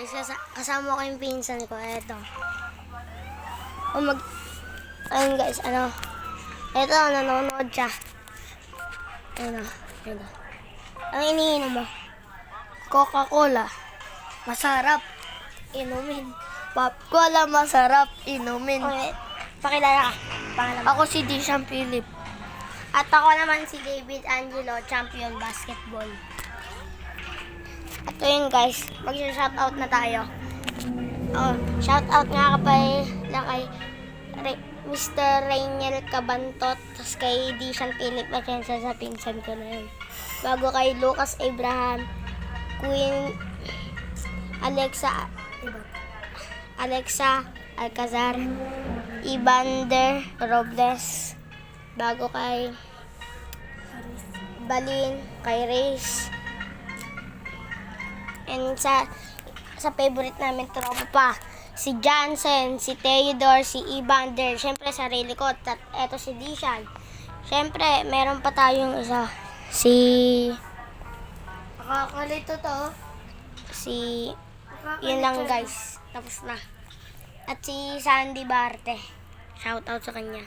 guys, kasama ko yung pinsan ko. Eto. Ayun guys, eto, nanonood siya. Ayun. Ang iniinom mo? Coca-Cola. Masarap. Inumin. Cola masarap. Inumin. Okay. Pakilala ka. Pangalan mo? Ako si Dishan Philip. At ako naman si David Angelo, champion basketball. At yun guys, mag-shoutout na tayo. Shoutout nga kay Mr. Rainiel Cabantot, tapos kay Dishan Philip, at yan sa pinsan ko na yun. Bago kay Lucas Abraham, Queen Alexa Alcazar, Evander Robles, bago kay Balin, kay Reyes, and sa favorite namin tropa pa, si Jansen, si Theodore, si Evander, syempre sarili ko, at eto si Dishan. Syempre, meron pa tayong isa, nakakalito to. Yun lang guys, tapos na. At si Sandy Barte, shoutout sa kanya.